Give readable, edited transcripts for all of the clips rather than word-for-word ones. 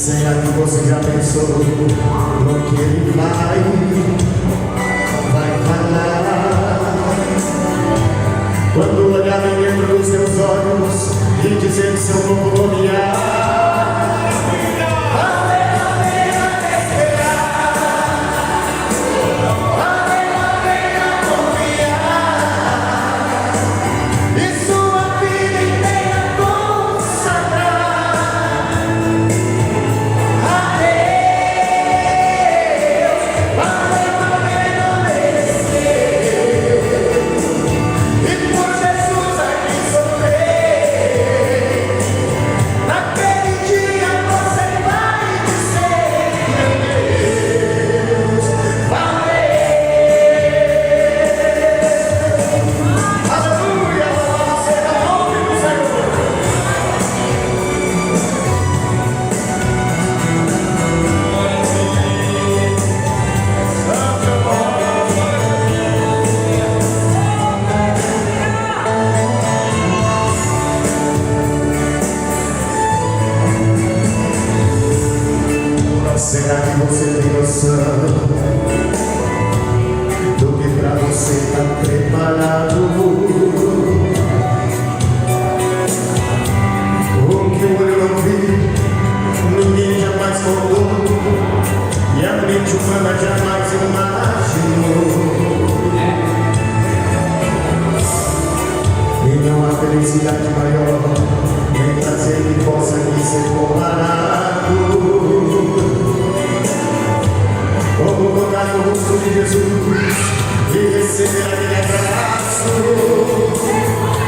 Será que você já pensou no que ele vai falar? Quando olhar dentro dos seus olhos e dizer seu novo nome. Será que você tem noção do que pra você está preparado? O que o olho não viu, ninguém jamais contou, e a mente humana jamais imaginou. E não há felicidade maior, nem prazer que possa lhe ser comparado. Como tocar no rosto de Jesus e receber aquele abraço.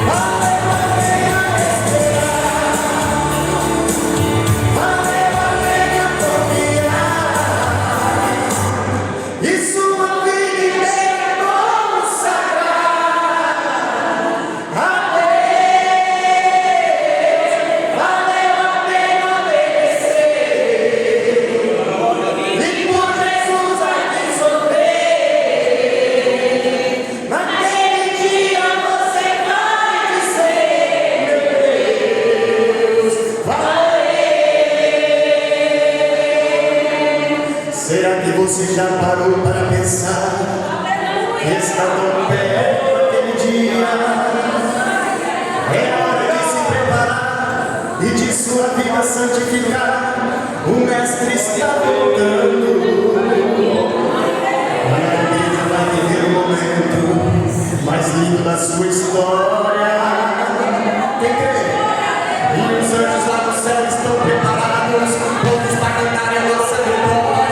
Valeu a pena esperar, valeu a pena confiar, e sua vida inteira consagrar a Deus. Valeu a pena obedecer, e por Jesus aqui sofrer. Naquele dia você vai dizer, meu Deus, valeu. Será que você já parou para pensar que está tão perto daquele dia? É hora de se preparar e de sua vida santificar. O Mestre está voltando. A igreja vai viver o momento mais lindo da sua história. Quem crê? E os anjos lá no céu estão preparados, todos para cantar a nossa vitória.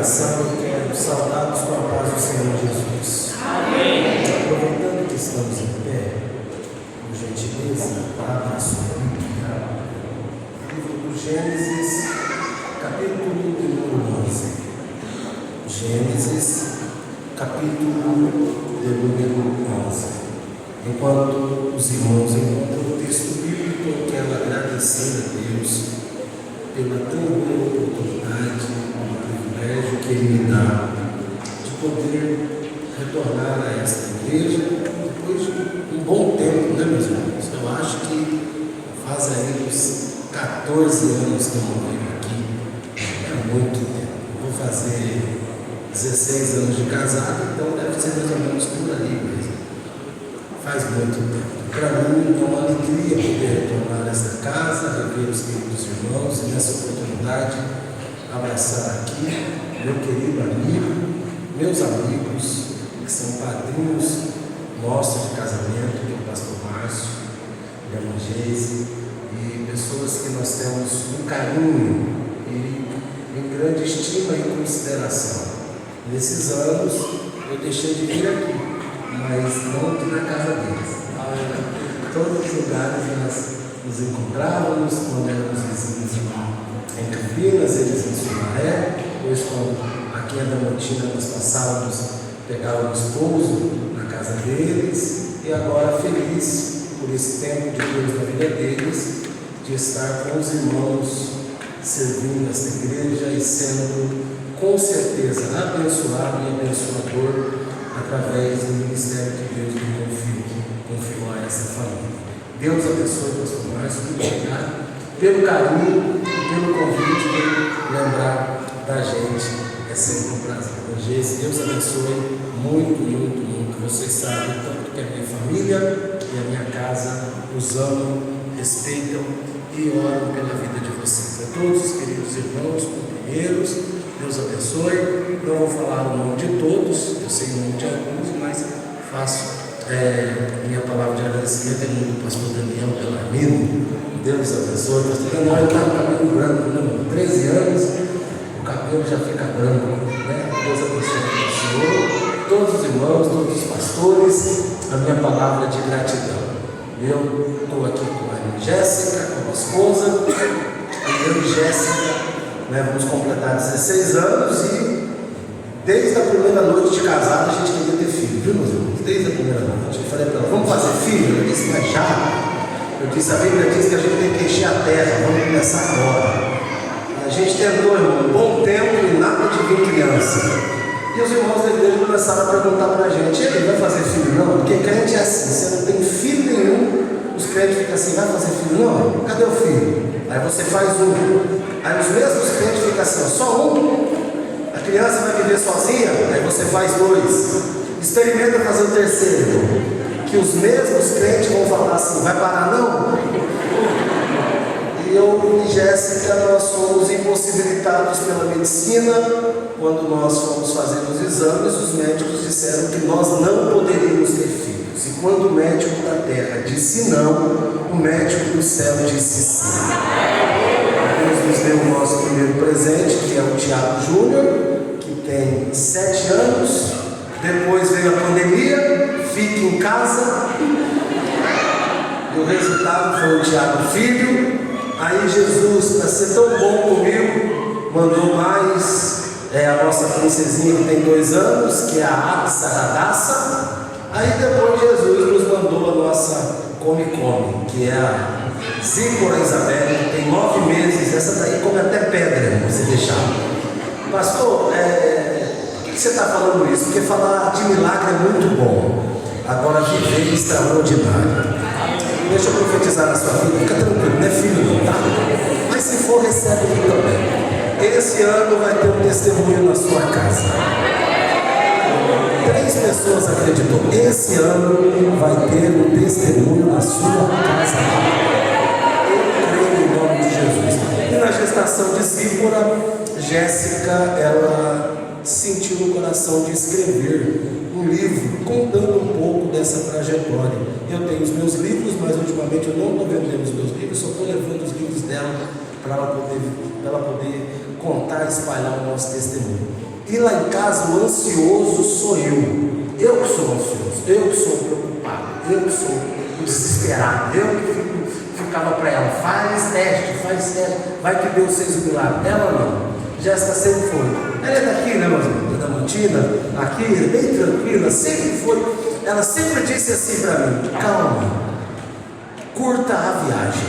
Eu quero saudá-los com a paz do Senhor Jesus. Amém. Aproveitando que estamos em pé, por gentileza, abra a sua Bíblia, livro do Gênesis, capítulo número 11. Gênesis, capítulo número 11. Enquanto os irmãos encontram o texto bíblico, eu quero agradecer a Deus pela tão boa oportunidade, que Ele me dá de poder retornar a esta igreja depois de um bom tempo, né, meus irmãos? Eu acho que faz aí uns 14 anos que eu não venho aqui, é muito tempo. Eu vou fazer 16 anos de casado, então deve ser mais ou menos por ali mesmo. Faz muito tempo. Para mim é uma alegria poder retornar a esta casa, rever os queridos irmãos e nessa oportunidade abraçar aqui meu querido amigo, meus amigos que são padrinhos nossos de casamento, que é o pastor Márcio, minha irmã Geise, carinho e em grande estima e consideração. Nesses anos eu deixei de vir aqui, mas não aqui na casa deles. Todos os lugares nós nos encontrávamos, quando éramos vizinhos em Campinas, eles em Sumaré, depois quando aqui em Adamantina nós passávamos, pegávamos pouso na casa deles, e agora feliz por esse tempo de Deus na vida deles, de estar com os irmãos, servindo esta igreja e sendo com certeza abençoado e abençoador através do ministério que Deus me confiou a essa família. Deus abençoe o pastor Márcio, muito obrigado pelo carinho, pelo convite, de lembrar da gente. É sempre um prazer. Deus abençoe muito, muito, muito. Vocês sabem tanto que a minha família e a minha casa os amam, respeitam e oram pela vida de vocês. A todos os queridos irmãos, companheiros, Deus abençoe. Não vou falar o nome de todos, eu sei o nome de alguns, mas faço minha palavra de agradecimento em nome do pastor Daniel Belarmino. Deus abençoe. O pastor Daniel está com o cabelo branco, né? 13 anos, o cabelo já fica branco, né? Deus abençoe o Senhor, todos os irmãos, todos os pastores, a minha palavra de gratidão. Eu estou aqui com a irmã Jéssica, com a minha esposa, e eu e Jéssica, né, vamos completar 16 anos e desde a primeira noite de casado a gente queria ter filho, viu, meus irmãos? Desde a primeira noite. Eu falei para ela, vamos fazer filho? Ela disse, mas já. Eu disse, a Bíblia diz que a gente tem que encher a terra, vamos começar agora. E a gente tentou, irmão, um bom tempo e nada de vir criança. E os irmãos da igreja começaram a perguntar para a gente, ele vai fazer filho não? Porque crente é assim, você não tem filho nenhum, os crentes ficam assim, vai fazer filho não? Cadê o filho? Aí você faz um. Aí os mesmos crentes ficam assim, ó, só um? A criança vai viver sozinha? Aí você faz 2. Experimenta fazer o terceiro. Que os mesmos crentes vão falar assim, vai parar não? E eu e Jéssica, nós fomos impossibilitados pela medicina. Quando nós fomos fazer os exames, os médicos disseram que nós não poderíamos ter filhos. E quando o médico da terra disse não, o médico do céu disse sim. Deus nos deu o nosso primeiro presente, que é o Tiago Júnior, que tem 7 anos. Depois veio a pandemia, fica em casa, e o resultado foi o Tiago Filho. Aí Jesus, para ser tão bom comigo, mandou mais a nossa princesinha que tem 2 anos, que é a Axa Radassa. Aí depois Jesus nos mandou a nossa Come, que é a Zípora Isabel, que tem 9 meses. Essa daí come até pedra, você deixar. Pastor, por que você está falando isso? Porque falar de milagre é muito bom. Agora viver extraordinário. Deixa eu profetizar na sua vida, fica tranquilo, não é filho não, tá? Mas se for, recebe ele também. Esse ano vai ter um testemunho na sua casa. 3 pessoas acreditou. Esse ano vai ter um testemunho na sua casa. Eu creio em nome de Jesus. E na gestação de Zípora, Jéssica, ela sentiu no coração de escrever um livro contando um pouco dessa trajetória. Eu tenho os meus livros, mas ultimamente eu não estou vendendo os meus livros, só estou levando os livros dela para ela poder contar e espalhar o nosso testemunho. E lá em casa o ansioso sou eu. Eu que sou ansioso, eu que sou preocupado, eu que sou o desesperado, eu que ficava para ela, faz teste, vai que Deus fez o milagre. Ela não. Jéssica sempre foi. Ela é daqui, né, meus irmãos? Da Mantina, aqui, bem tranquila, sempre foi. Ela sempre disse assim para mim: calma, curta a viagem,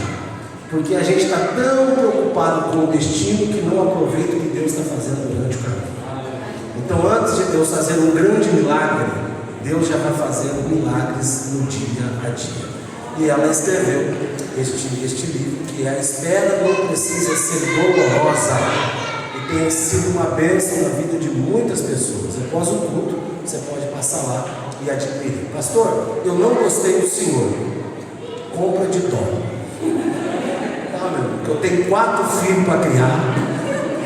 porque a gente está tão preocupado com o destino que não aproveita o que Deus está fazendo durante o caminho. Então, antes de Deus fazer um grande milagre, Deus já vai fazendo milagres no dia a dia. E ela escreveu este livro, que a espera não precisa ser dolorosa. Tem sido uma bênção na vida de muitas pessoas. Após o culto, você pode passar lá e adquirir. Pastor, eu não gostei do senhor. Compra de dó. Tá, meu irmão? Eu tenho 4 filhos para criar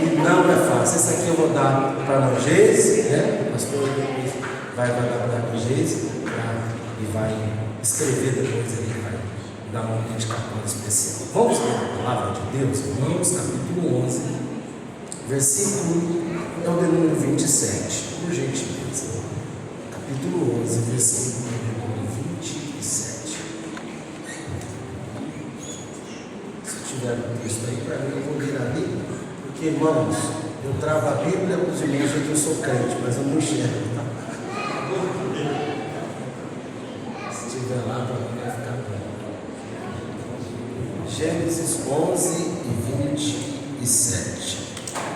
e não é fácil. Esse aqui eu vou dar para a Geise, né? O pastor vai dar para a Geise e vai escrever depois, ele vai dar uma dedicatória especial. Vamos ler a palavra de Deus, irmãos, capítulo 11, versículo, é o de número 27, por gentileza. Capítulo 11, versículo de número 27. Se tiver um texto aí para mim, eu vou ler ali, porque, irmãos, eu travo a Bíblia para os irmãos que eu sou crente, mas eu não enxergo, tá? Se tiver lá, para mim vai ficar bom. Gênesis 11 e 27.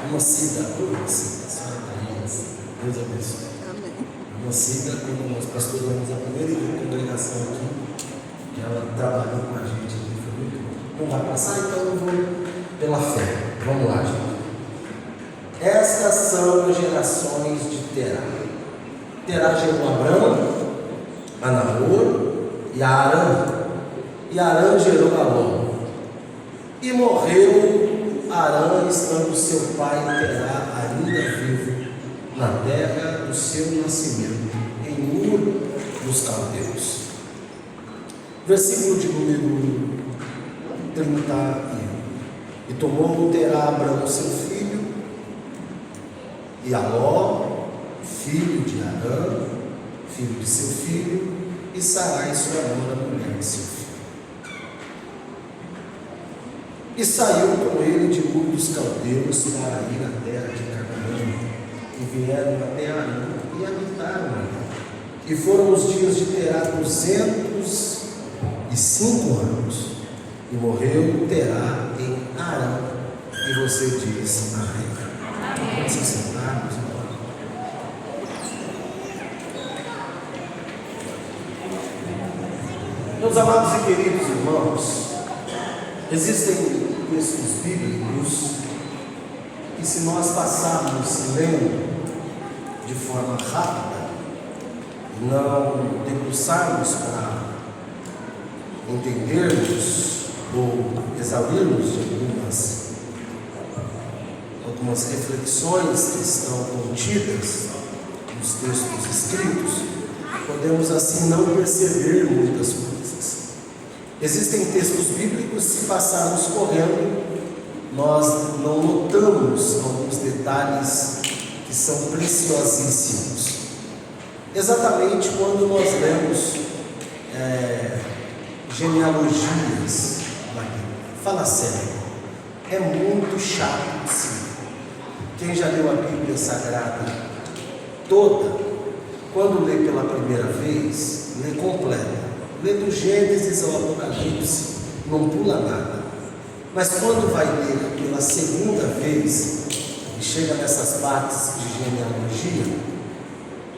Uma cida, Deus abençoe. Amém. Uma cida, quando nós pastoramos a primeira congregação aqui, que ela trabalhou com a gente aqui, foi muito bom. Não vai passar, então eu vou pela fé. Vamos lá, gente. Estas são as gerações de Terá. Terá gerou Abrão, a Naor e a Arã. E Arã gerou a Ló. E morreu Arã, estando seu pai Terá ainda vivo, na terra do seu nascimento, em Ur dos Caldeus. Versículo de número 31. E tomou Terá Abrão seu filho, e a Ló, filho de Arã, filho de seu filho, e Sarai, sua nora, mulher de seu filho. E saiu com ele de Ur dos Caldeus para ir à terra de Canaã, e vieram até Arã e habitaram ali. E foram os dias de Terá 205 anos, e morreu Terá em Arã. E você diz amém. Vamos se sentar, meus irmãos. Meus amados e queridos irmãos, existem textos bíblicos que, se nós passarmos lendo de forma rápida, não debruçarmos para entendermos ou exaurirmos de algumas reflexões que estão contidas nos textos escritos, podemos assim não perceber muitas coisas. Existem textos bíblicos que, se passarmos correndo, nós não notamos alguns detalhes que são preciosíssimos. Exatamente quando nós lemos genealogias na Bíblia. Fala sério, é muito chato de se ler. Quem já leu a Bíblia Sagrada toda, quando lê pela primeira vez, lê completa. Lê do Gênesis ao Apocalipse, não pula nada. Mas quando vai ler pela segunda vez e chega nessas partes de genealogia,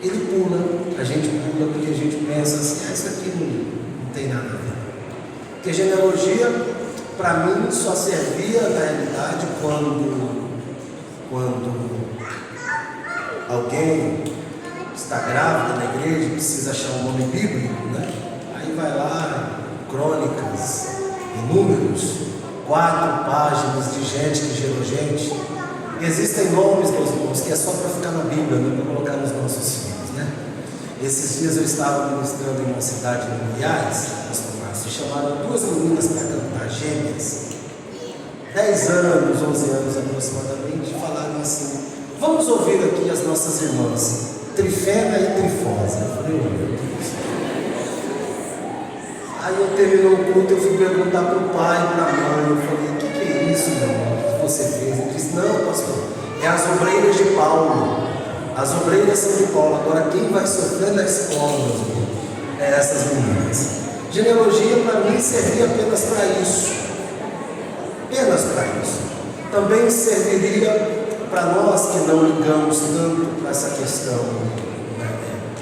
ele pula, a gente pula porque a gente pensa assim, isso aqui não tem nada a ver. Porque genealogia, para mim, só servia na realidade quando alguém está grávida na igreja e precisa achar um nome bíblico, né? Aí vai lá, Crônicas e Números, 4 páginas de gente que gerou gente. E existem nomes, meus irmãos, que é só para ficar na Bíblia, não para colocar nos nossos filhos, né? Esses dias eu estava ministrando em uma cidade de Goiás, e chamaram 2 meninas para cantar, gêmeas, 10 anos, 11 anos aproximadamente, e falaram assim: vamos ouvir aqui as nossas irmãs, Trifena e Trifosa. Eu falei, meu Deus. Aí eu terminou o culto, eu fui perguntar para o pai e para a mãe, eu falei, o que é isso, meu irmão, que você fez? Ele disse, não, pastor, é as obreiras de Paulo, as obreiras são de Paulo. Agora quem vai sofrer na escola, meus irmãos, é essas meninas. Genealogia para mim servia apenas para isso, apenas para isso. Também serviria para nós que não ligamos tanto para essa questão,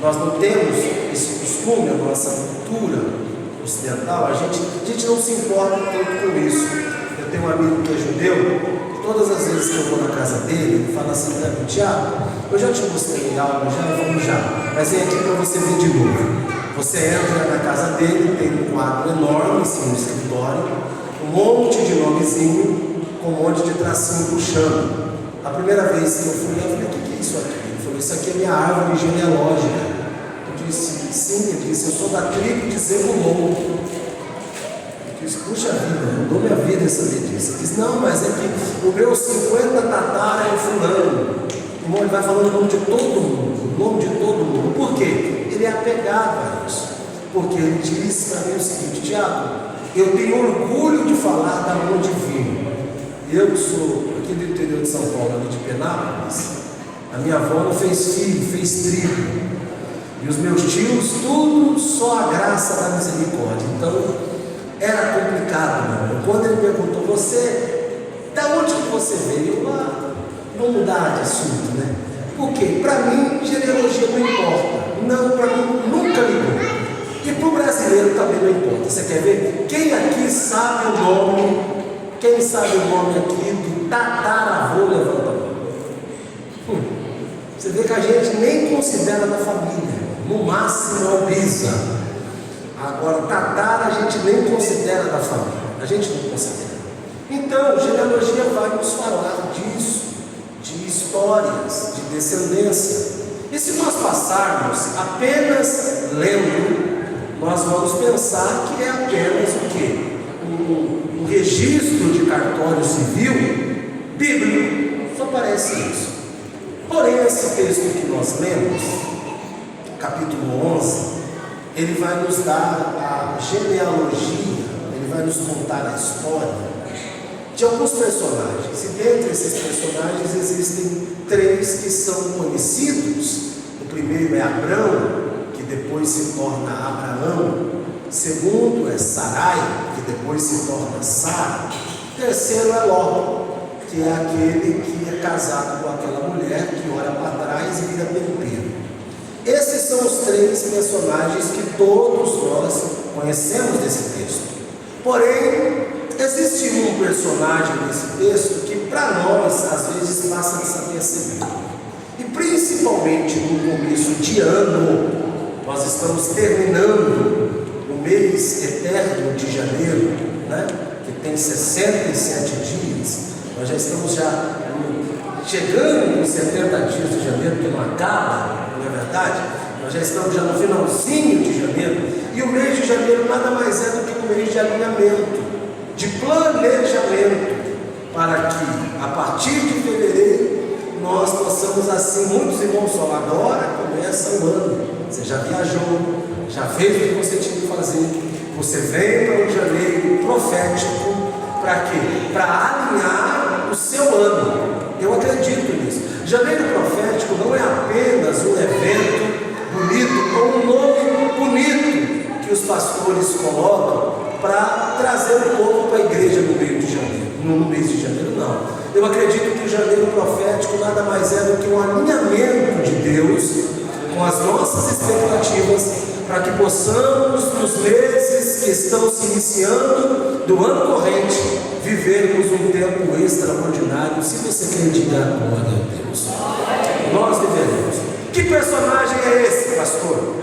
nós não temos esse costume, a nossa cultura ocidental, a gente não se importa tanto com isso. Eu tenho um amigo que é judeu, e todas as vezes que eu vou na casa dele, ele fala assim para mim, Tiago, eu já te mostrei algo, vamos já, mas vem aqui para você ver de novo. Você entra na casa dele, tem um quadro enorme, assim, no escritório, um monte de nomezinho, com um monte de tracinho puxando. A primeira vez que eu fui lá, eu falei, o que é isso aqui? Ele falou, isso aqui é minha árvore genealógica. Eu disse, sim, ele disse, eu sou da tribo de Zebulon. disse, puxa vida, mudou minha vida essa notícia. Ele disse, não, mas é que o meu 50 tatara é fulano. Irmão, ele vai falando o nome de todo mundo, o nome de todo mundo. Por quê? Ele é apegado a isso. Porque ele disse para mim o seguinte, Tiago, eu tenho orgulho de falar da onde vim. Eu que sou aqui do interior de São Paulo, ali de Penápolis, a minha avó não fez filho, fez trigo. E os meus tios, tudo só a graça da misericórdia. Então, era complicado, meu irmão. Quando ele perguntou, da onde que você veio? Vamos mudar de assunto, né? Por quê? Para mim, genealogia não importa. Não, para mim, nunca ligou. E para o brasileiro também não importa. Você quer ver? Quem aqui sabe o nome? Quem sabe o nome aqui do tataravô? Levanta a mão. Você vê que a gente nem considera da família. No máximo é o bisa. Agora, tatara a gente nem considera da família. A gente não considera. Então, genealogia vai nos falar disso, de histórias, de descendência. E se nós passarmos apenas lendo, nós vamos pensar que é apenas o quê? Um registro de cartório civil bíblico. Só parece isso. Porém, esse texto que nós lemos, capítulo 11, ele vai nos dar a genealogia, ele vai nos contar a história de alguns personagens. E dentre esses personagens existem 3 que são conhecidos. O primeiro é Abrão, que depois se torna Abraão. O segundo é Sarai, que depois se torna Sara. O terceiro é Ló, que é aquele que é casado com aquela mulher que olha para trás e vira tempero. Esses são os 3 personagens que todos nós conhecemos desse texto. Porém, existe um personagem nesse texto que para nós às vezes passa desapercebido. E principalmente no começo de ano, nós estamos terminando o mês eterno de janeiro, né? Que tem 67 dias. Nós já estamos chegando nos 70 dias de janeiro, que não acaba, não é verdade? Nós já estamos já no finalzinho de janeiro. E o mês de janeiro nada mais é do que um mês de alinhamento, de planejamento, para que a partir de fevereiro nós possamos assim, muitos irmãos falam, agora começa o ano, você já viajou, já fez o que você tinha que fazer, você vem para um janeiro profético, para quê? Para alinhar o seu ano. Eu acredito nisso. Janeiro profético não é apenas um evento bonito ou um nome bonito que os pastores colocam para trazer o povo para a igreja no mês de janeiro, não. Eu acredito que o janeiro profético nada mais é do que um alinhamento de Deus com as nossas expectativas, para que possamos, nos meses que estão se iniciando do ano corrente, vivermos um tempo extraordinário. Se você quer diga glória a Deus, nós viveremos. Que personagem é esse, pastor?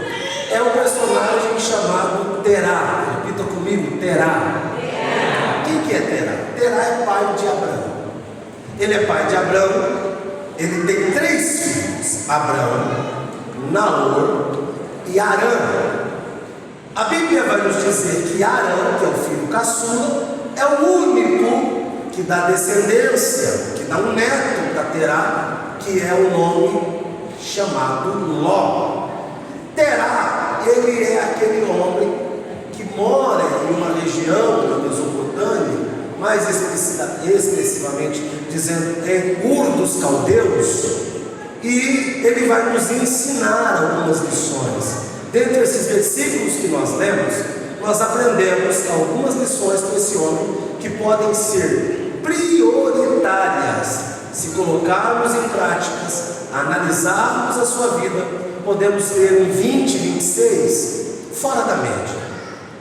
É um personagem chamado Terá. Repita comigo, Terá. Quem que é Terá? Terá é pai de Abraão. Ele é pai de Abraão. Ele tem 3 filhos: Abraão, Naor e Arã. A Bíblia vai nos dizer que Arã, que é o filho caçula, é o único que dá descendência, que dá um neto para Terá, que é o nome chamado Ló. Terá, ele é aquele homem que mora em uma região da Mesopotâmia, mais expressivamente dizendo em Ur dos Caldeus, e ele vai nos ensinar algumas lições. Dentre esses versículos que nós lemos, nós aprendemos algumas lições com esse homem que podem ser prioritárias. Se colocarmos em práticas, analisarmos a sua vida, podemos ter um 2026 fora da média,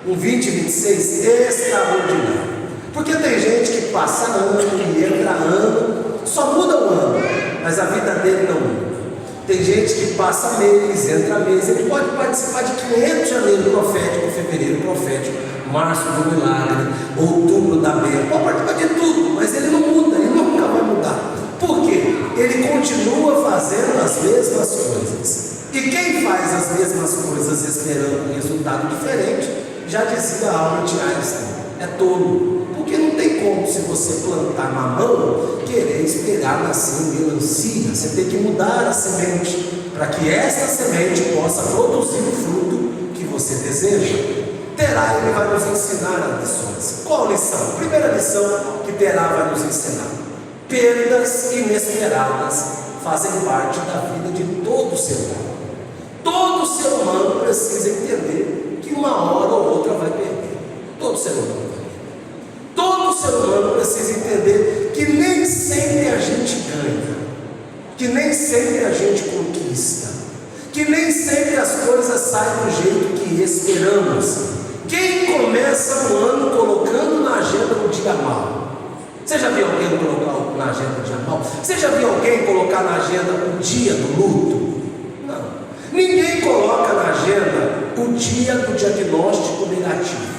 um 2026 extraordinário. Porque tem gente que passa ano e entra ano, só muda o ano, mas a vida dele não muda. Tem gente que passa mês, entra mês, ele pode participar de 500 janeiro profético, fevereiro profético, março do milagre, outubro da bênção, pode participar de tudo, mas ele não muda, ele nunca vai mudar. Por quê? Ele continua fazendo as mesmas coisas. E quem faz as mesmas coisas esperando um resultado diferente, já dizia Albert Einstein, é tolo, porque não tem como, se você plantar mamão, querer esperar nascer melancia. Você tem que mudar a semente, para que esta semente possa produzir o fruto que você deseja. Terá, ele vai nos ensinar as lições. Qual lição? Primeira lição que Terá vai nos ensinar: perdas inesperadas fazem parte da vida de todo ser humano. Todo ser humano precisa entender que uma hora ou outra vai perder. Todo ser humano vai perder. Todo ser humano precisa entender que nem sempre a gente ganha, que nem sempre a gente conquista, que nem sempre as coisas saem do jeito que esperamos. Quem começa o ano colocando na agenda o dia mal? Você já viu alguém colocar na agenda o dia mal? Você já viu alguém colocar na agenda o dia do luto? Não. Ninguém coloca na agenda o dia do diagnóstico negativo.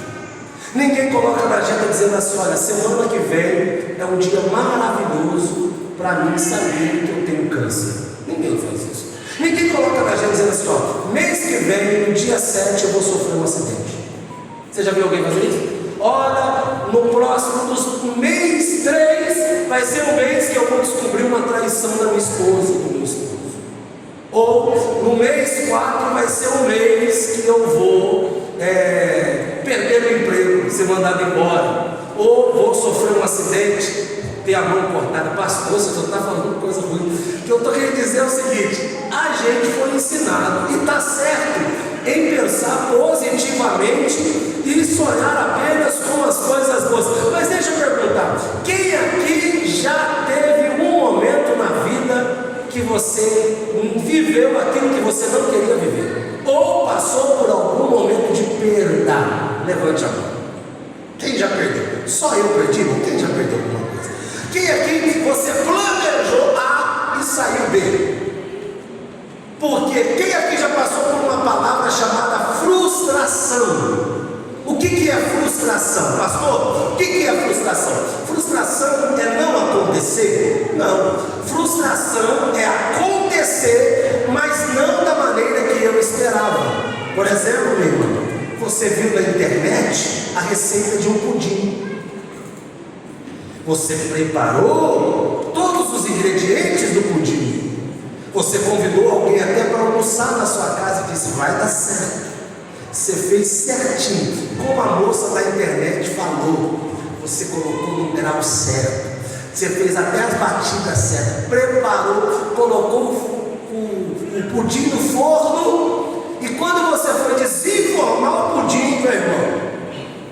Ninguém coloca na agenda dizendo assim: olha, semana que vem é um dia maravilhoso para mim saber que eu tenho câncer. Ninguém faz isso. Ninguém coloca na agenda dizendo assim: ó, mês que vem, no dia 7, eu vou sofrer um acidente. Você já viu alguém fazer isso? Olha, no próximo do mês 3 vai ser o mês que eu vou descobrir uma traição da minha esposa, do meu esposo. Ou no mês 4 vai ser o mês que eu vou perder o emprego, ser mandado embora. Ou vou sofrer um acidente, ter a mão cortada. Pastor, você só está falando coisa ruim. O que eu estou querendo dizer é o seguinte: a gente foi ensinado, e está certo, em pensar positivamente e sonhar apenas com as coisas boas. Mas deixa eu perguntar: quem aqui já teve um momento na vida que você viveu aquilo que você não queria viver? Ou passou por algum momento de perda? Levante a mão. Quem já perdeu? Só eu perdi? Quem já perdeu alguma coisa? Quem aqui você planejou A e saiu B? Porque quem aqui já passou por uma palavra chamada frustração? O que é frustração? Pastor, o que é frustração? Frustração é não acontecer? Não. Frustração é acontecer, mas não da maneira que eu esperava. Por exemplo, meu irmão, você viu na internet a receita de um pudim. Você preparou todos os ingredientes do pudim. Você convidou alguém até para almoçar na sua casa e disse: vai dar certo. Você fez certinho, como a moça da internet falou. Você colocou no grau certo. Você fez até as batidas certas. Preparou, colocou o pudim no forno. E quando você foi desenformar o pudim, meu irmão,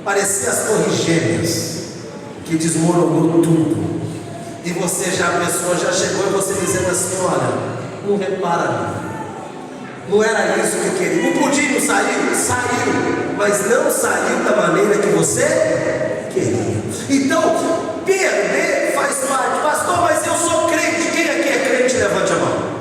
parecia as torres gêmeas, que desmoronou tudo. E você a pessoa já chegou e você dizendo assim: olha, não repara, não era isso que eu queria. O pudim não saiu? Saiu, mas não saiu da maneira que você queria. Então, perder faz parte. Pastor, mas eu sou crente. Quem aqui é crente? Levante a mão.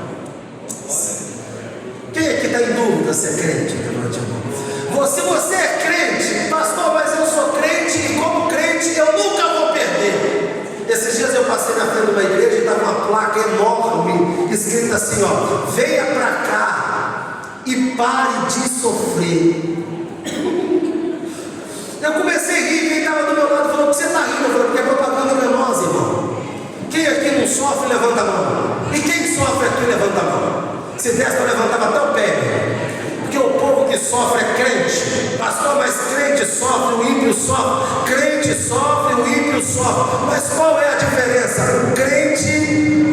Quem aqui está em dúvida se é crente? Levante a mão. Se você é crente, pastor, mas eu sou crente e como crente eu nunca vou perder. Esses dias eu passei na frente de uma igreja e estava uma placa enorme, escrita assim: ó, venha para cá e pare de sofrer. Eu comecei a rir, quem estava do meu lado falou: por que você está rindo? Eu falei: porque é propaganda enganosa, irmão. Quem aqui não sofre, levanta a mão. E quem sofre aqui, levanta a mão. Se desse para levantar até o pé. Porque o povo que sofre é crente. Pastor, mas crente sofre, o ímpio sofre. Crente sofre, o ímpio sofre. Mas qual é a diferença? O crente,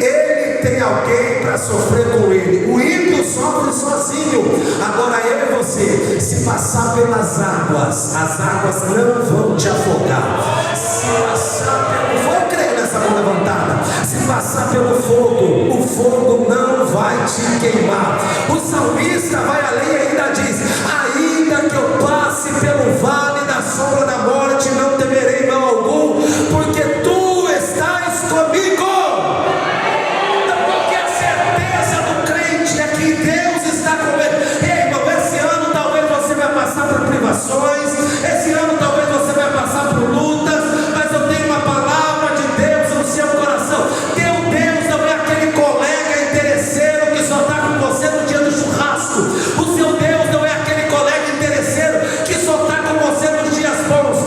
ele tem alguém para sofrer com ele. O ímpio sofre sozinho. Agora eu e você, se passar pelas águas, as águas não vão te afogar. Se passar pelo fogo, eu creio nessa mão levantada. Se passar pelo fogo, o fogo não vai te queimar. O salmista vai além e ainda diz: ainda que eu passe pelo vale da sombra da morte, não temerei mal algum, porque tu estás comigo. Porque a certeza do crente é que Deus está com ele. Ei, irmão, esse ano talvez você vai passar por privações, esse ano talvez você vai passar por lutas, mas eu tenho uma palavra de Deus no seu coração. Teu Deus não é aquele colega interesseiro que só está com você no dia do churrasco. O seu Deus não é aquele colega interesseiro que só está com você nos dias bons.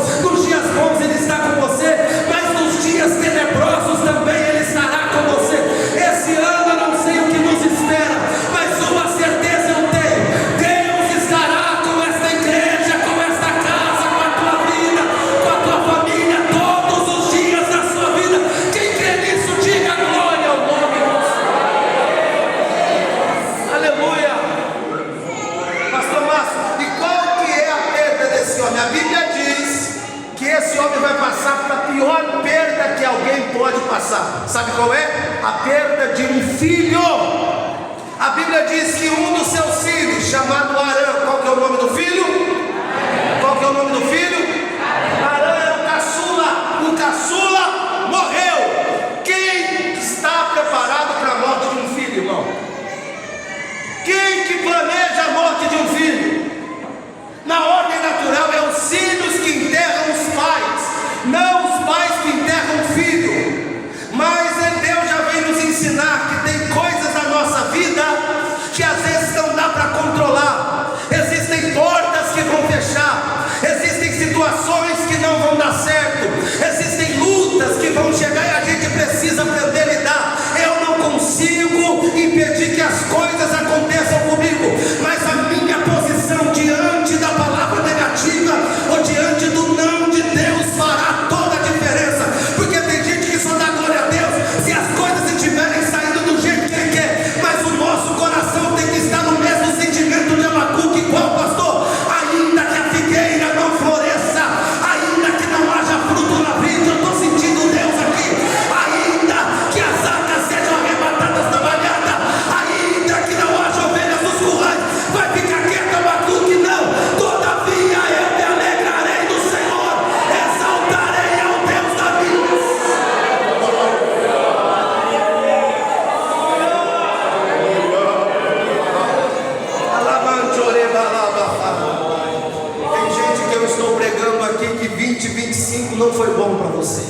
esse homem vai passar pela pior perda que alguém pode passar. Sabe qual é? A perda de um filho. A Bíblia diz que um dos seus filhos, chamado Arã, qual que é o nome do filho? Qual que é o nome do filho? Arã era o caçula. O caçula morreu. Quem está preparado para a morte de um filho, irmão? Quem que planeja a morte de um filho? Na ordem natural é os filhos que enterram os pais, não os pais que enterram o filho. Mas Deus já vem nos ensinar que tem coisas na nossa vida que às vezes não dá para controlar. Existem portas que vão fechar, existem situações que não vão dar certo, existem lutas que vão chegar e a gente precisa aprender a lidar. Eu não consigo impedir que as coisas aconteçam comigo, mas a minha posição diante da palavra negativa ou diante do não de Deus fará toda a diferença. Porque tem gente que só dá glória a Deus se as coisas estiverem saindo do jeito que Ele quer, mas o nosso coração tem que estar no mesmo sentimento de Abacuque. Igual, pastor, ainda que a figueira não floresça, ainda que não haja fruto na vida, eu estou sentindo Deus aqui, ainda que as vacas sejam arrebatadas da malhada, ainda que não haja ovelhas nos currais, vai ficar quieto, Abacuque? Não, todavia eu me alegrarei do Senhor, exaltarei ao Deus da vida. Tem gente que eu estou pregando aqui que 2025 não foi bom para você.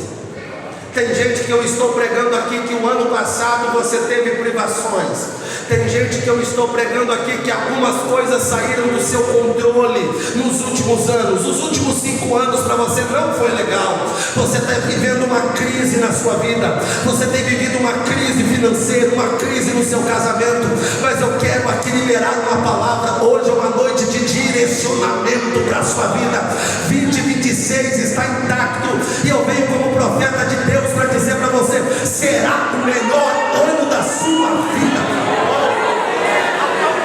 Tem gente que eu estou pregando aqui que o ano passado você teve privações. Tem gente que eu estou pregando aqui que algumas coisas saíram do seu controle nos últimos anos. Os últimos 5 anos para você não foi legal. Você está vivendo uma crise na sua vida. Você tem vivido uma crise financeira, uma crise no seu casamento. Mas eu quero aqui liberar uma palavra. Hoje é uma noite de direcionamento para a sua vida. 2026 está intacto. E eu venho como profeta de Deus para dizer para você: será o melhor ano da sua vida.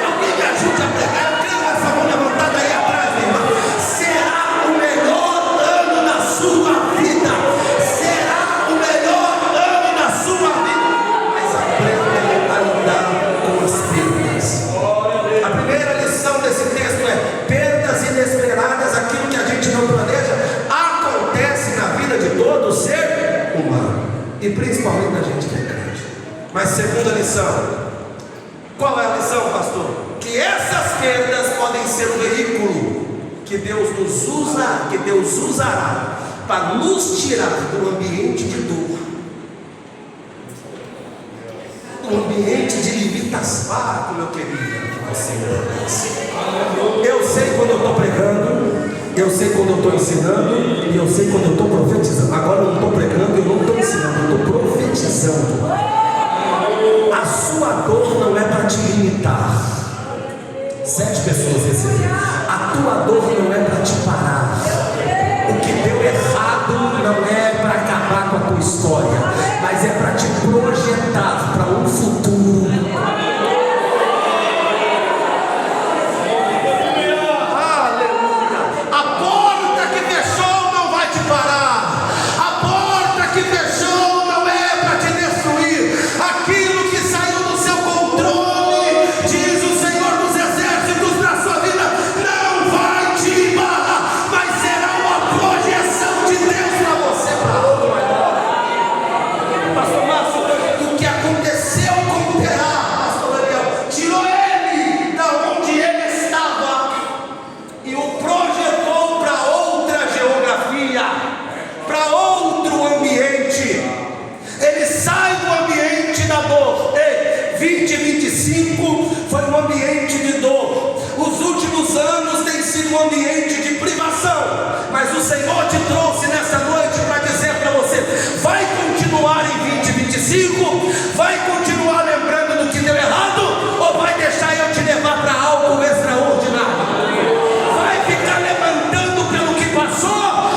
Alguém me ajude a pregar. Eu quero essa mão levantada aí atrás, minha irmã. Será o melhor ano da sua vida. Será o melhor ano da sua vida. Mas aprenda a lidar com as perdas. A primeira lição desse texto é: perdas inesperadas, aquilo que a gente não planeja, acontece na vida de todo ser humano, e principalmente da gente que é crente. Mas segunda lição, qual é a lição, pastor? Que essas perdas podem ser um veículo que Deus nos usa, que Deus usará para nos tirar do ambiente de dor, do ambiente de limitação. Ah, como eu queria que você entendesse. Eu sei quando eu estou pregando, eu sei quando eu estou ensinando, e eu sei quando eu estou profetizando. Agora eu não estou pregando, eu não estou ensinando, eu estou profetizando. A sua dor não é para te limitar. 7 pessoas receberam. A tua dor não é para te parar. O que deu errado não é para acabar com a tua história, mas é para te projetar para um futuro. Foi um ambiente de dor. Os últimos anos tem sido um ambiente de privação, mas o Senhor te trouxe nessa noite para dizer para você: vai continuar em 2025? Vai continuar lembrando do que deu errado? Ou vai deixar eu te levar para algo extraordinário? Vai ficar levantando pelo que passou?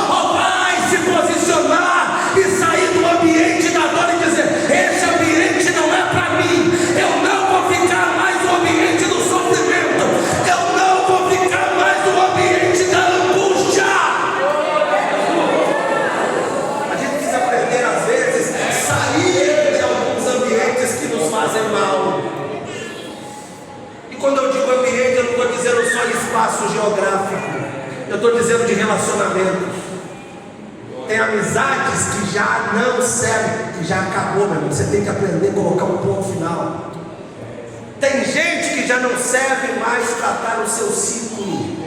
Ou vai se posicionar e sair do ambiente da dor e dizer: esse ambiente não é para mim, eu não vou ficar mais no ambiente do sofrimento, eu não vou ficar mais no ambiente da angústia. amizades que já não servem, que já acabou, meu irmão. Você tem que aprender a colocar um ponto final. Tem gente que já não serve mais para estar no seu círculo.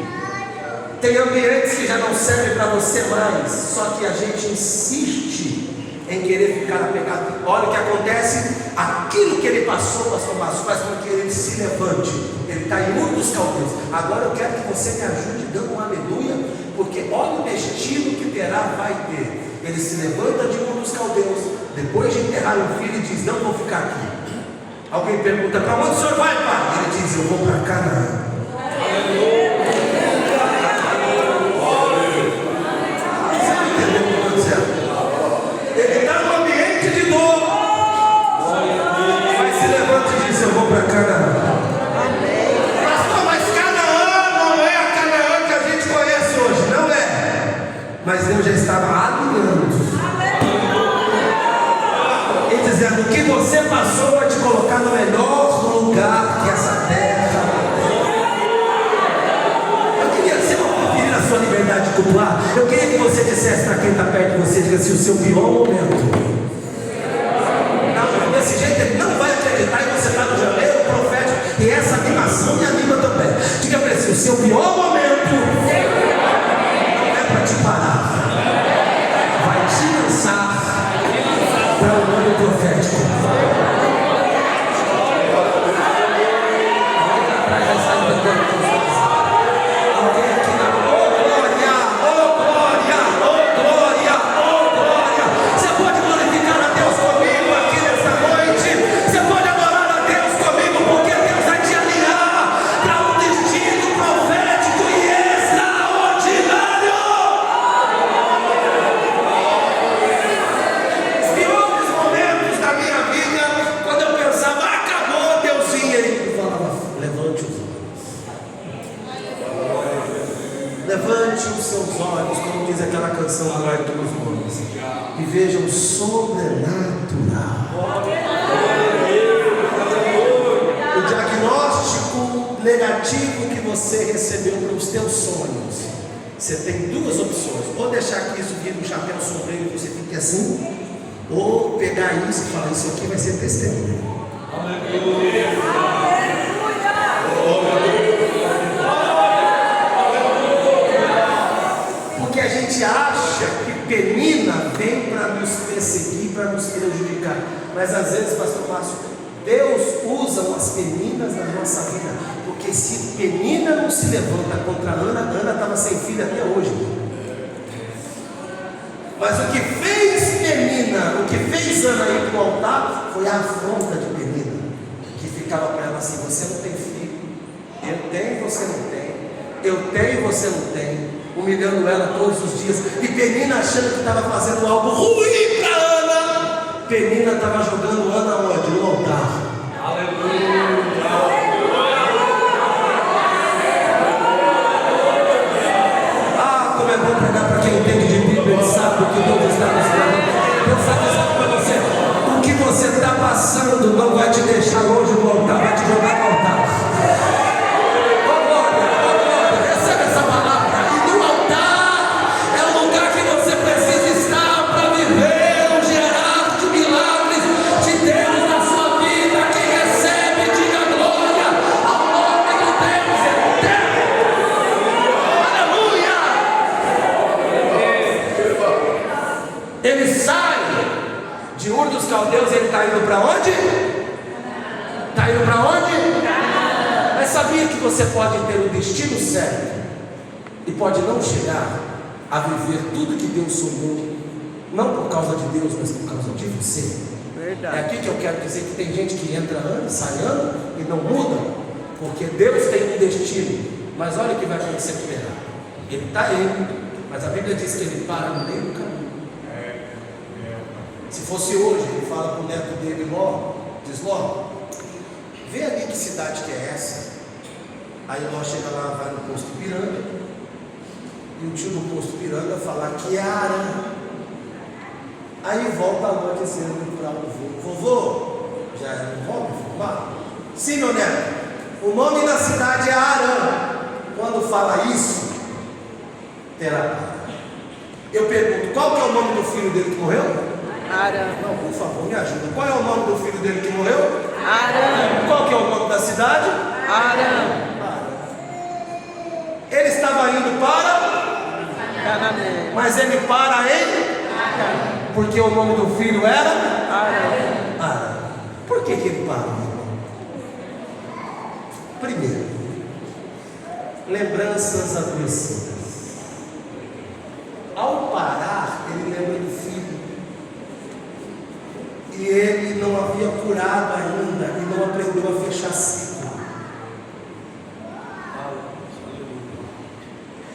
Tem ambientes que já não servem para você mais. Só que a gente insiste em querer ficar apegado. Olha o que acontece. Aquilo que ele passou, pastor Márcio, faz com que ele se levante. Ele está em Ur dos Caldeus. Agora eu quero que você me ajude dando um aleluia, porque olha o destino que Terá vai ter. Ele se levanta de Ur dos Caldeus, depois de enterrar o filho, e diz: não vou ficar aqui. Alguém pergunta: para onde o senhor vai, pai? Ele diz: eu vou para Canaã. Você não entendeu o que eu estou dizendo? Ele está no ambiente de dor, mas se levanta e diz: eu vou para Canaã. Pastor, mas Canaã não é a Canaã que a gente conhece hoje. Não é. Mas Deus já estava alinhando e dizendo: o que você passou vai te colocar no melhor lugar que essa terra. Eu queria, se não conferir a sua liberdade de cultuar, eu queria que você dissesse para quem está perto de você, diga assim: o seu pior momento. Não, desse jeito ele não vai acreditar, e você está no janeiro profético, e essa animação me anima também. Diga para ele assim: o seu pior momento não é para te parar, vai te lançar para o mundo profético. Alguém aqui na glória, glória. Você pode glorificar a Deus comigo aqui nessa noite. Você pode adorar a Deus comigo, porque Deus vai te alinhar para um destino profético e extraordinário. Os piores momentos da minha vida, quando eu pensava: acabou, Deus vinha, Ele falava: levante os olhos. Levante os seus olhos, como diz aquela canção do Arthur Gomes, e veja o sobrenatural. O diagnóstico negativo que você recebeu para os teus sonhos, você tem duas opções: ou deixar que isso vire um chapéu sombrio e você fique assim, ou pegar isso e falar: isso aqui vai ser testemunho. Porque a gente acha que Penina vem para nos perseguir, para nos prejudicar. Mas às vezes, pastor Márcio, Deus usa umas peninas na nossa vida. Porque se Penina não se levanta contra Ana, Ana estava sem filho até hoje. Mas o que fez Penina, o que fez Ana ir para o altar, foi a afronta de Penina, que ficava para ela assim: você não tem filho, eu tenho, você não tem, eu tenho, você não tem, humilhando ela todos os dias. E Penina achando que estava fazendo algo ruim para Ana. Penina estava jogando Ana onde? No altar. Aleluia. Ah, como é bom pregar para quem entende de Bíblia e sabe o que Deus está nos dando. Deus está dizendo para você: o que você está passando não vai te deixar longe do altar, vai te jogar no altar. Recebe essa palavra. E no altar é o lugar que você precisa estar para viver o gerar de milagres de Deus na sua vida. Quem recebe, diga glória ao nome do Deus eterno. Aleluia. Ele sai de Ur dos Caldeus, ele está indo para onde? Está indo para onde? Mas sabia que você pode ter o destino certo e pode não chegar a viver tudo que Deus sonhou, não por causa de Deus, mas por causa de você. Verdade. É aqui que eu quero dizer que tem gente que entra ano, sai ano e não muda, porque Deus tem um destino. Mas olha o que vai acontecer com ele. Ele está indo, mas a Bíblia diz que ele para no meio do caminho. Se fosse hoje, ele fala para o neto dele: Ló, diz: Ló, vê ali que cidade que é essa. Aí Ló chega lá, vai no posto Piranga, e o tio do posto Piranga fala que é Arã. Aí volta a Ló dizendo para o vovô: já é um nome formado? Sim, meu neto, o nome da cidade é Arã. Quando fala isso, terá. Eu pergunto: qual Qual que é o nome do filho dele que morreu? Arã. Não, por favor, me ajuda. Qual é o nome do filho dele que morreu? Arã. Qual que é o nome da cidade? Arã. Ele estava indo para... Canané. Mas ele para em... Porque o nome do filho era... Arã. Arã. Por que ele para, meu irmão? Primeiro, lembranças adoecidas. Ao parar, ele lembra do filho. E ele não havia curado ainda e não aprendeu a fechar ciclo.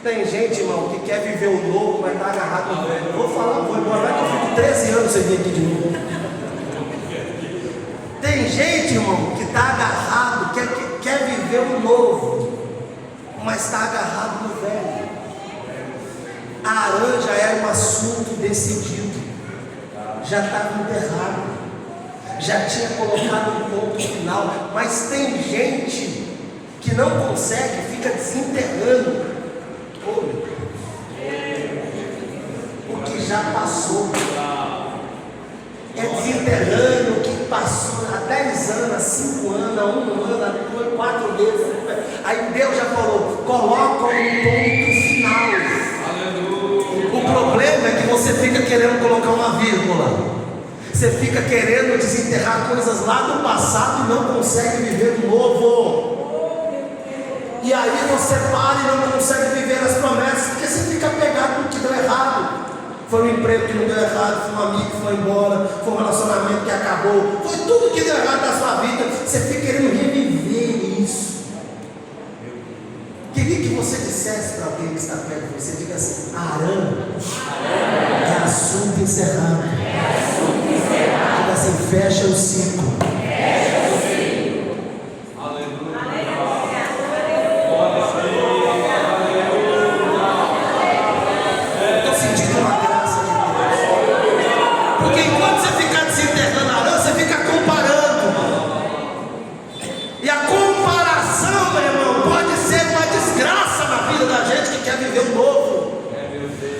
Tem gente, irmão, que quer viver o novo, mas está agarrado no velho. Vou falar, vou embora, vai que eu fico 13 anos sem vir aqui de novo. Tem gente, irmão, que está agarrado, quer viver o novo, mas está agarrado no velho. A Arã já era um assunto decidido, já estava enterrado, já tinha colocado um ponto final. Mas tem gente que não consegue, fica desenterrando o que já passou, é desenterrando o que passou há 10 anos, há 5 anos, há 1 ano, há 4 meses. Aí Deus já falou: coloca um ponto final. O problema é que você fica querendo colocar uma vírgula, você fica querendo desenterrar coisas lá do passado e não consegue viver o novo. E aí você para e não consegue viver as promessas, porque você fica pegado no que deu errado. Foi um emprego que não deu errado, foi um amigo que foi embora, foi um relacionamento que acabou, foi tudo que deu errado na sua vida. Você fica querendo reviver isso. Queria que você dissesse para alguém que está perto de você, diga assim: Arã é assunto encerrado. Diga assim: fecha o ciclo. Porque enquanto você ficar desenterrando a Arã, você fica comparando. E a comparação, meu irmão, pode ser uma desgraça na vida da gente que quer viver o novo.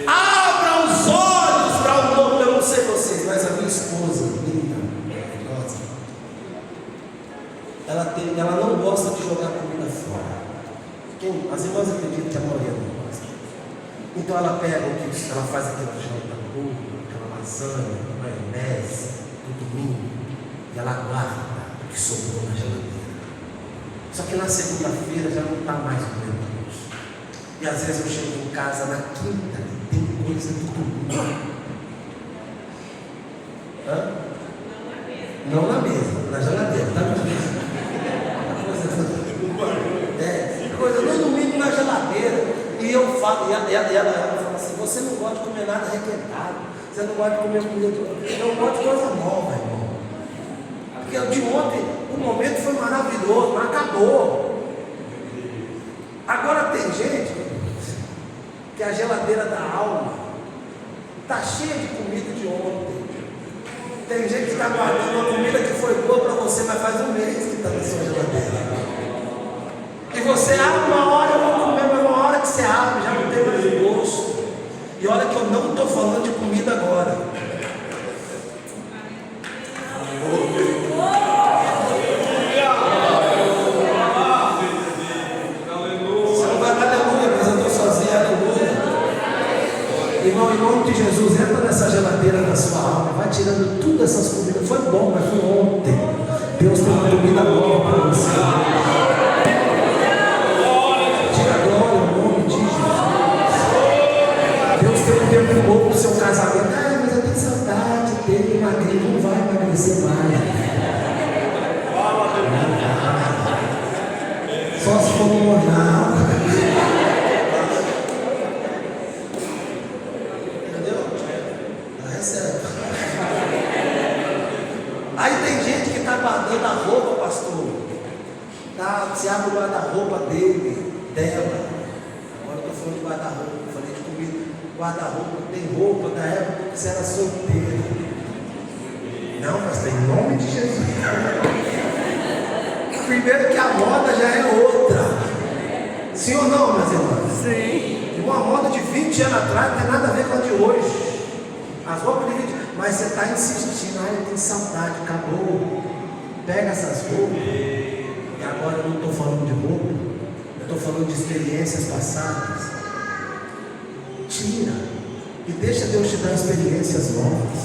Abra os olhos para o novo. Eu não sei vocês, mas a minha esposa, linda, maravilhosa, ela não gosta de jogar comida fora. As irmãs acreditam que a maioria não gosta. Então ela pega o que ela faz aquele janta puro, aquela lasanha, maionese, do domingo, e ela guarda o que sobrou na geladeira. Só que na segunda-feira já não está mais comendo almoço. E às vezes eu chego em casa na quinta e tem coisa do domingo. Hã? Não na mesa, na geladeira, tá na mesa. Coisa do domingo na geladeira. E eu falo, e ela fala assim: você não gosta de comer nada requentado, você não gosta de comer comida, eu gosto de coisa nova, irmão. Porque de ontem o momento foi maravilhoso, mas acabou. Agora tem gente que a geladeira da alma está cheia de comida de ontem. Tem gente que está guardando uma comida que foi boa para você, mas faz um mês que está na sua geladeira. E você abre uma hora, eu vou comer, mas uma hora que você abre, já não tem mais gosto. E olha que eu não estou falando de comida agora. Você não vai dar aleluia, mas eu estou sozinho, aleluia. Irmão, em nome de Jesus, entra nessa geladeira da sua alma, vai tirando tudo essas comidas. Foi bom, mas foi ontem. Deus tem uma comida nova para você. Tempo novo no seu casamento. Ah, mas eu tenho saudade dele, magrinho, não vai emagrecer mais. Só se for um mornal. Entendeu? Recebe. Aí tem gente que está guardando a roupa, pastor. Tá, você abre o guarda-roupa dela. Agora eu estou falando de guarda-roupa, falei de comida. Guarda-roupa, tem roupa da época que você era solteira. Não, mas tem nome de Jesus. Primeiro que a moda já é outra. Sim ou não, meus irmãos? Sim. Uma moda de 20 anos atrás não tem nada a ver com a de hoje. As roupas de 20, mas você está insistindo, eu tenho saudade, acabou. Pega essas roupas, e agora eu não estou falando de roupa, eu estou falando de experiências passadas. Tira e deixa Deus te dar experiências novas.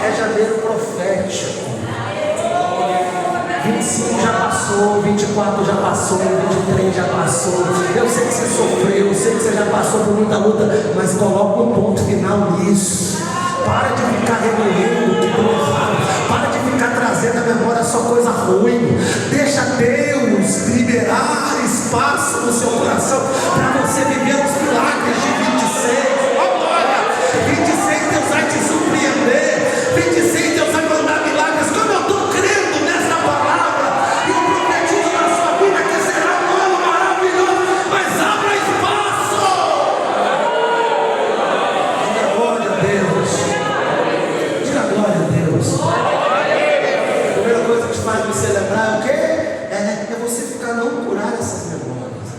É janeiro profético. 25 já passou, 24 já passou, 23 já passou. Eu sei que você sofreu, eu sei que você já passou por muita luta, mas coloca um ponto final nisso. Para de ficar remoendo o que deu errado. Para de ficar trazendo à memória só coisa ruim. Deixa Deus liberar espaço no seu coração para você viver os milagres de 26. Oh, glória! 26 Deus vai te surpreender. 26 Deus vai mandar milagres. Como eu estou crendo nessa palavra, e eu profetizo na sua vida que será um ano maravilhoso. Mas abra espaço. Diga glória a Deus. Diga glória a Deus. A primeira coisa que faz você lembrar é o quê? É você ficar não curar essas memórias.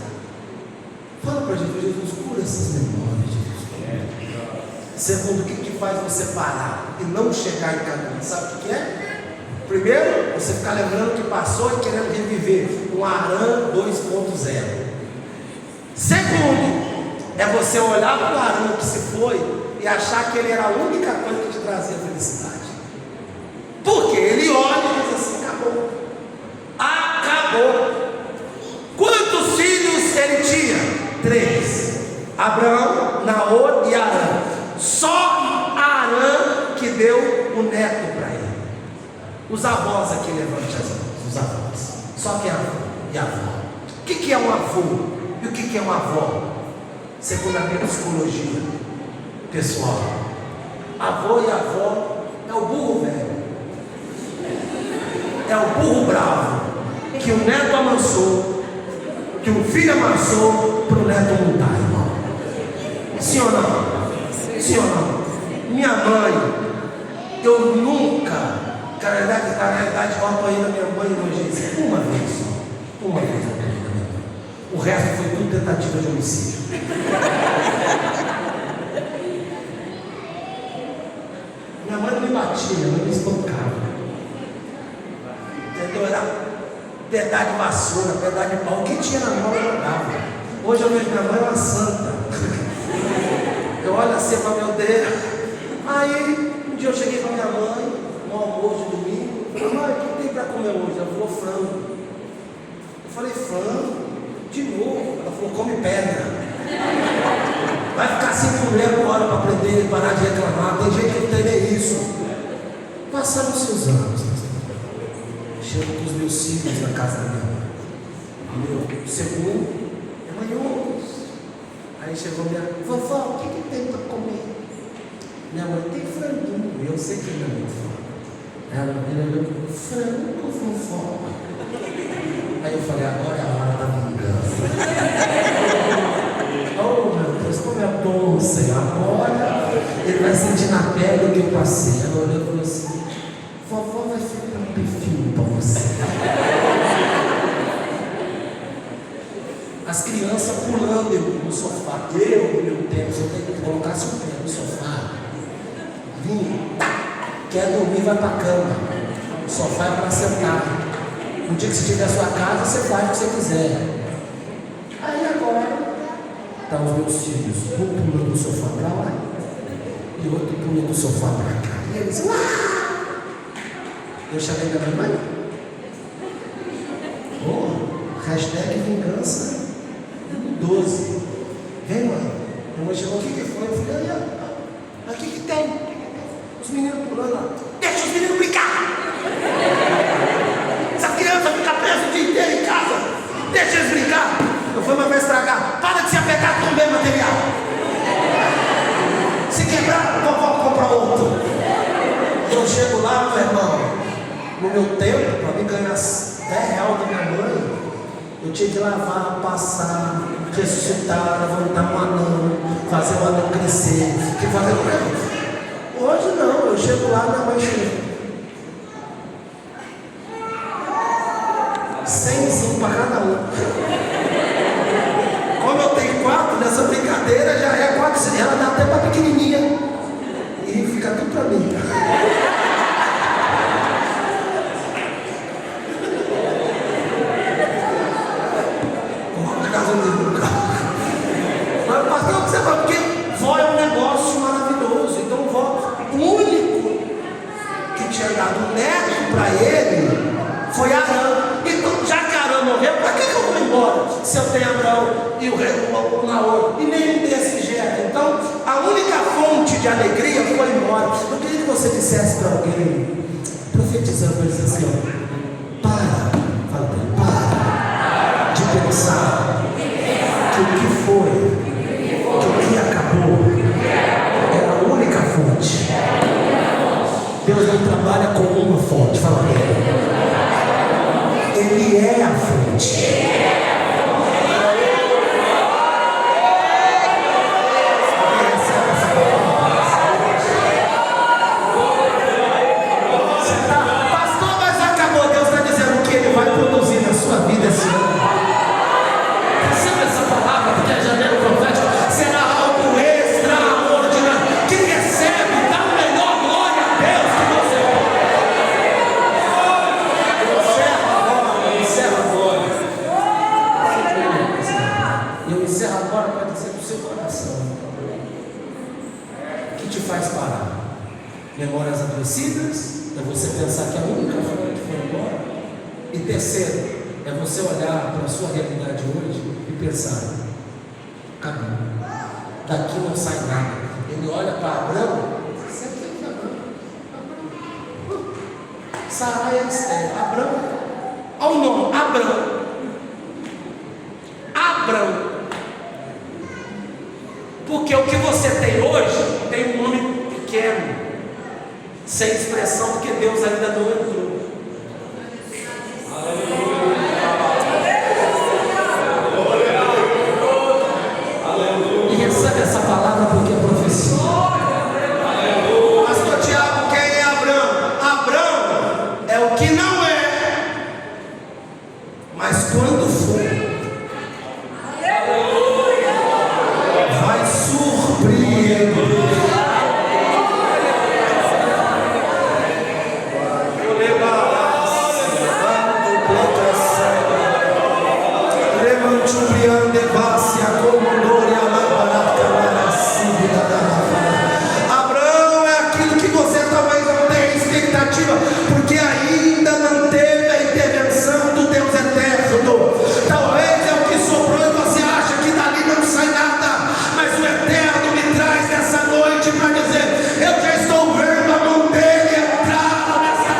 Fala para Jesus, cura essas memórias, Jesus. Segundo, o que faz você parar e não chegar em caminho? Sabe o que é? Primeiro, você ficar lembrando o que passou e querendo reviver um Arã 2.0. Segundo, é você olhar para o Arã que se foi e achar que ele era a única coisa que te trazia felicidade. Porque ele olha e diz assim: acabou. Acabou. Quantos filhos ele tinha? 3. Abraão, Naor e Arã. Só Arã que deu o neto para ele. Os avós aqui, levante as mãos. Os avós. Só que é avô e avó. O que é um avô? E o que é uma avó? Segundo a minha psicologia pessoal, avô e avó é o burro velho. É o burro bravo, que o neto amansou, que o filho amansou, para o neto montar, irmão. Sim ou não? Sim ou não? Minha mãe, eu nunca, na realidade, eu apanhei na minha mãe e hoje uma vez só. Uma vez eu apanhei na minha mãe. O resto foi tudo tentativa de homicídio. Minha mãe não me batia, minha mãe me espancava. Entendeu? Era pedaço de vassoura, pedaço de pau. O que tinha na mão eu jogava. Hoje eu vejo minha mãe uma santa. Eu olho assim para meu Deus. Aí um dia eu cheguei com a minha mãe, no almoço de domingo. Falei: mãe, o que tem para comer hoje? Ela falou: frango. Eu falei: frango? De novo? Ela falou: come pedra. Vai ficar assim comer agora para aprender, parar de reclamar. Tem gente que não tem nem isso. Passaram-se os anos. Chego com os meus filhos na casa da minha mãe. Meu segundo é manhoso. Aí chegou minha vovó: o que tem para comer? Minha mãe: tem franguinho. Eu sei que não é muito frango. Ela olhou: frango, vovó. Aí eu falei: agora é a hora da vingança. Oh meu Deus, como é bom, Senhor. Agora ele vai sentir na pele o que eu passei. Ela olhou e falou assim: vovó vai ficar um perfil para você. As crianças pulando no sofá. Eu, no meu tempo, se eu tenho que colocar o pé no sofá, vim, tá, quer dormir, vai para a cama. O sofá é para sentar. No dia que você tiver a sua casa, você faz o que você quiser. Aí agora, tá os meus filhos, um pulando do sofá para lá e outro pulando do sofá para cá. E eles: uau! Eu chamei minha mãe. Oh, hashtag vingança 12. Vem, mãe. Minha mãe chegou: o que foi? Eu falei: o que tem? Os meninos pulando lá. Deixa os meninos brincar. Essa criança fica presa o dia inteiro em casa. Deixa eles brincar. Eu fui uma vez estragar. Para de se apegar com o mesmo material. Se quebrar, eu vou comprar outro. Eu chego lá, meu irmão. No meu tempo, para mim ganhar R$10 da minha mãe, eu tinha que lavar, passar, ressuscitar, levantar um anão, fazer o anão crescer, que fazer o Hoje não, eu chego lá, minha mãe chega. 100 para cada um. Como eu tenho 4, nessa brincadeira já é 400. Ela dá até para fonte de alegria foi embora. Eu queria que você dissesse para alguém, profetizando para eles assim: ó, fala para ele, para de pensar que o que foi, que o que acabou, era a única fonte. Deus não trabalha com uma fonte, fala para ele. Ele é a fonte. Memórias adoecidas, é você pensar que a única fonte foi embora. E terceiro, é você olhar para a sua realidade hoje e pensar: acabou, daqui não sai nada. Ele olha para Abraão, você quem é Abraão? Sarai é estéril. Abraão, olha o nome, Abraão. Porque o que você tem hoje tem um nome pequeno, sem expressão, porque Deus ainda não entrou. E recebe essa palavra porque é profecia. Pastor Tiago, quem é Abraão? Abraão é o que não é, mas quando for, vai surpreender. Abraão é aquilo que você talvez não tenha expectativa, porque ainda não teve a intervenção do Deus eterno. Talvez é o que sobrou e você acha que dali não sai nada, mas o eterno me traz nessa noite para dizer: eu já estou vendo a mão dele entrar nessa.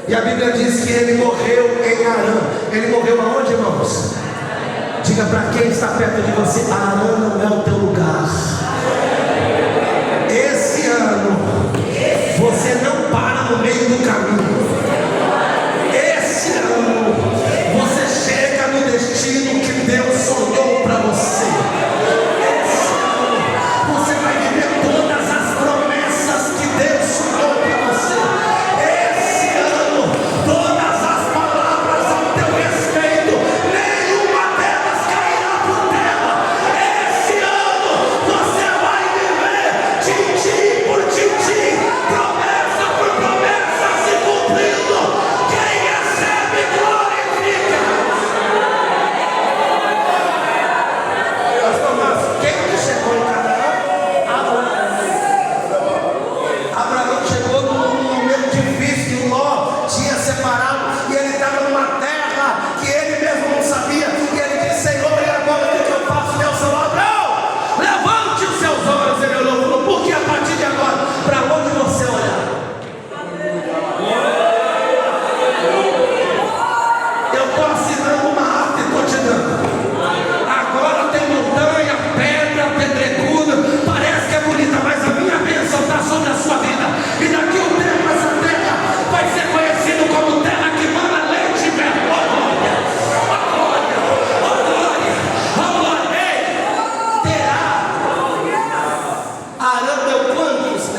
E a Bíblia diz que ele morreu em Arã. Ele morreu aonde, irmãos? Diga para quem está perto de você: Arã não é o teu lugar. Esse ano você não para no meio do caminho. Esse ano você chega no destino que Deus sonhou para você. Esse ano você vai viver todas as promessas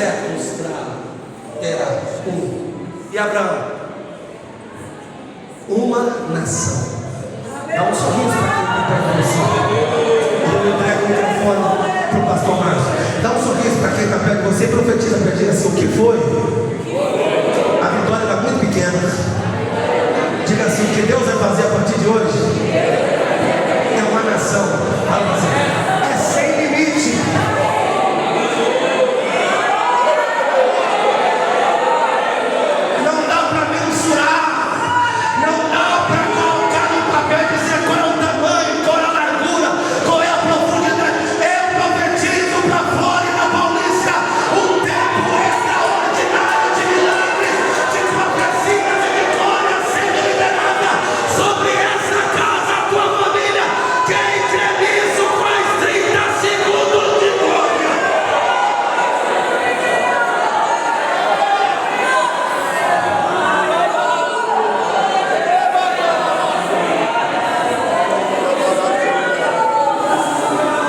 séculos para terá e Abraão, uma nação. Dá um sorriso para quem está perto de você. Eu entrego o microfone para o pastor Márcio. Dá um sorriso para quem está perto de você e profetiza para ele assim: o que foi? A vitória era muito pequena. Diga assim: o que Deus vai fazer a partir de hoje é uma nação. É sem limite. Não dá para mensurar. Não dá para colocar no papel e dizer qual é o tamanho, qual é a largura, qual é a profundidade. Eu profetizo para a Flórida Paulista um tempo extraordinário de milagres, de profecias e vitórias sendo liberada sobre essa casa, a tua família. Quem crê nisso faz 30 segundos de glória.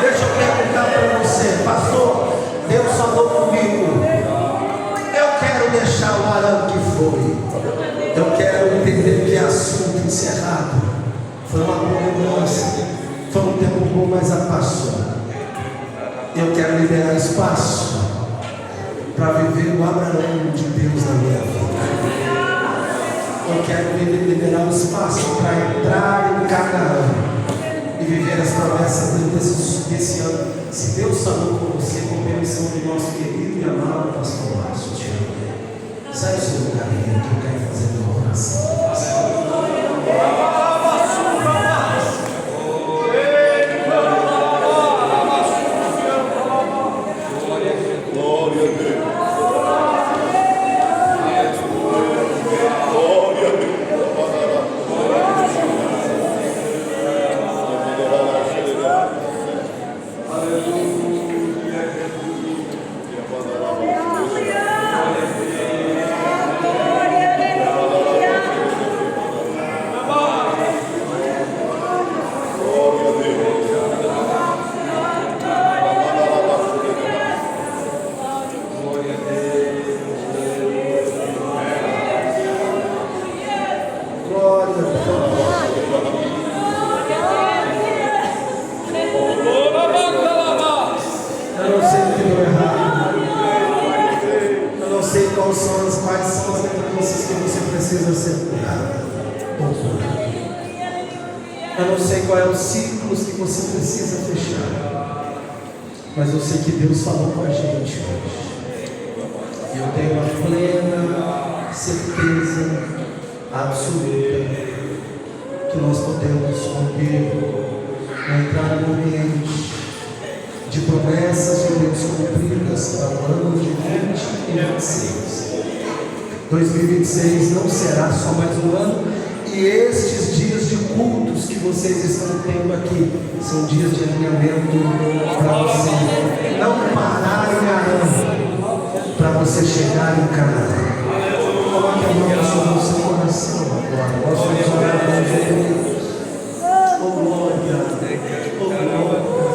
Deixa eu perguntar para você, pastor, Deus falou comigo. Eu quero deixar o arame que foi. Eu quero entender que é assunto encerrado. Foi uma boa lembrança. Foi um tempo bom, mas já passou. Eu quero liberar espaço para viver o Abraão de Deus na minha vida. Eu quero liberar o espaço para entrar em Canaã e viver as promessas desse ano. Se Deus falou com você, com permissão do nosso querido e amado pastor Márcio, te amo. Sai do seu lugar aí, que eu quero fazer uma oração. Quais são as lembranças que você precisa ser curado? Eu não sei qual é os ciclos que você precisa fechar, mas eu sei que Deus falou com a gente hoje. E eu tenho a plena certeza absoluta que nós podemos romper, entrar no ambiente de promessas de Deus cumpridas para o ano de 2026. 2026 não será só mais um ano, e estes dias de cultos que vocês estão tendo aqui são dias de alinhamento para você não parar em Arã, para você chegar em Canaã. Coloque a mão sobre o seu coração agora. Nós vamos orar com Deus. Oh glória, oh glória, oh glória.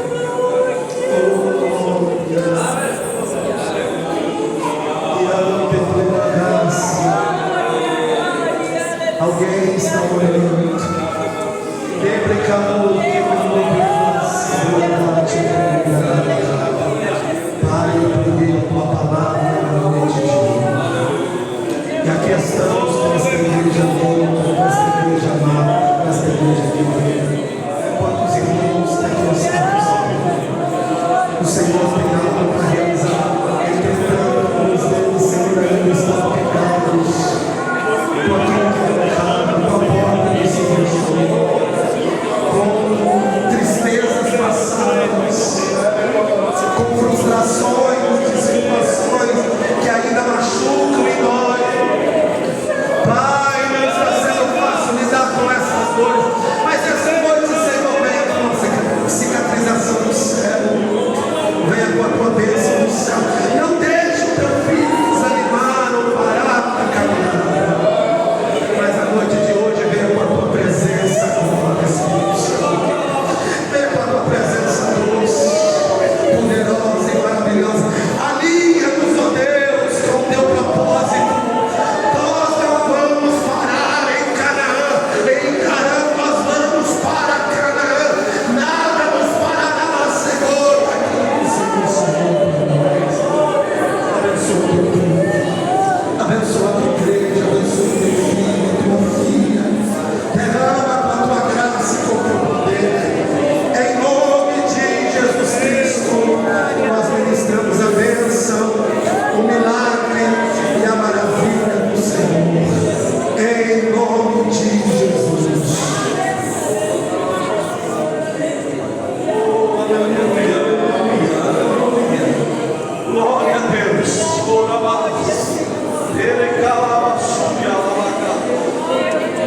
Alguém está orando. Deprecamou que Pai, eu peguei a tua palavra na noite de hoje. E aqui estamos nesta igreja nova, nesta igreja amada, nesta igreja querida. Quantos irmãos aqui estamos? O Senhor tem algo para realizar. Entretanto, os dedos, Senhor, ainda estão pecados. Com aquilo que é errado, com a porta que se fechou, com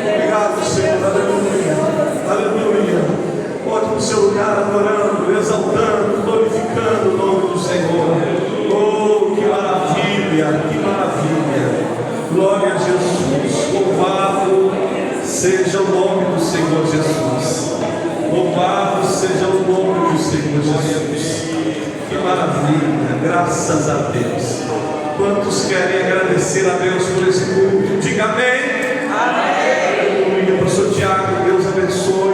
Obrigado, Senhor, aleluia, aleluia. Pode no seu lugar adorando, exaltando, glorificando o nome do Senhor. Oh, que maravilha, que maravilha. Glória a Jesus. Louvado seja o nome do Senhor Jesus. Louvado seja o nome do Senhor Jesus. Que maravilha, graças a Deus. Quantos querem agradecer a Deus por esse culto? Diga amém. Amém. Aleluia, pastor Tiago, Deus abençoe.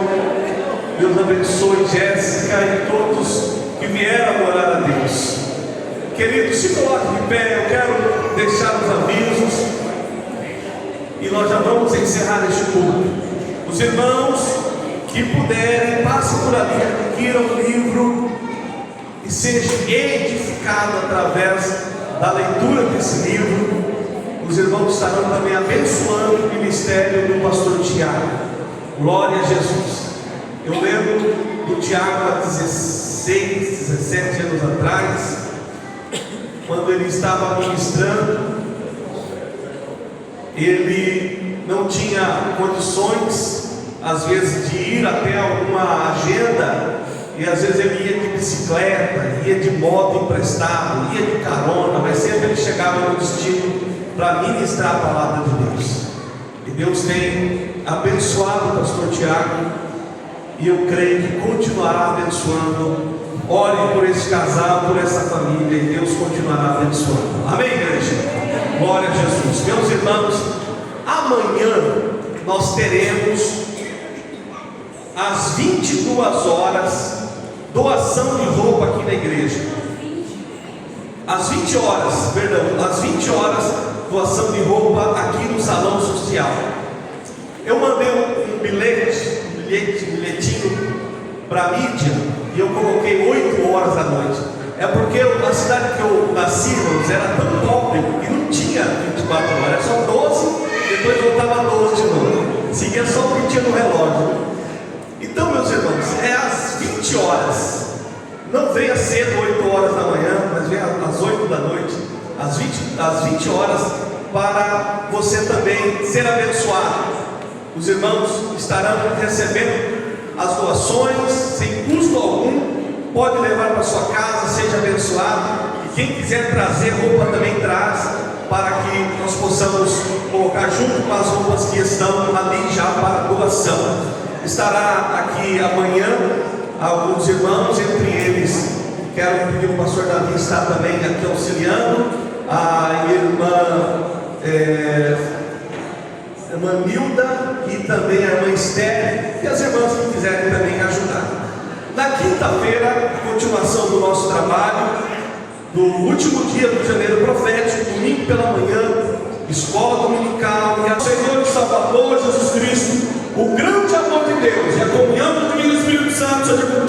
Deus abençoe Jéssica e todos que vieram adorar a Deus. Queridos, se coloquem de pé, eu quero deixar os avisos e nós já vamos encerrar este culto. Os irmãos que puderem, passem por ali, adquiram o livro e sejam edificados através da leitura desse livro. Os irmãos estarão também abençoando o ministério do pastor Tiago. Glória a Jesus. Eu lembro do Tiago há 16, 17 anos atrás, quando ele estava ministrando. Ele não tinha condições, às vezes, de ir até alguma agenda, e às vezes ele ia de bicicleta, ia de moto emprestado, ia de carona, mas sempre ele chegava no destino para ministrar a palavra de Deus. E Deus tem abençoado o pastor Tiago, e eu creio que continuará abençoando. Ore por esse casal, por essa família, e Deus continuará abençoando. Amém, igreja? Glória a Jesus. Meus irmãos, amanhã nós teremos às 22 horas doação de roupa aqui na igreja. Às 20 horas, perdão, às 20 horas doação de roupa aqui no salão social. Eu mandei um bilhetinho para a mídia e eu coloquei 8 horas da noite. É porque a cidade que eu nasci, irmãos, era tão pobre que não tinha 24 horas, era só 12, depois voltava 12 de novo. Seguia só o que tinha no relógio. Então, meus irmãos, é às 20 horas. Não venha cedo 8 horas da manhã, mas venha às 8 da noite, às 20 horas, para você também ser abençoado. Os irmãos estarão recebendo as doações sem custo algum. Pode levar para sua casa, seja abençoado. E quem quiser trazer roupa também traz, para que nós possamos colocar junto com as roupas que estão ali já para doação. Estará aqui amanhã alguns irmãos, entre eles quero pedir o pastor Davi estar também aqui auxiliando, a irmã Nilda e também a irmã Esther, e as irmãs que quiserem também ajudar. Na quinta-feira, continuação do nosso trabalho, do último dia do janeiro profético, domingo pela manhã, escola dominical, e a Senhor e Salvador Jesus Cristo, o grande amor de Deus e a comunhão do Divino Espírito Santo seja com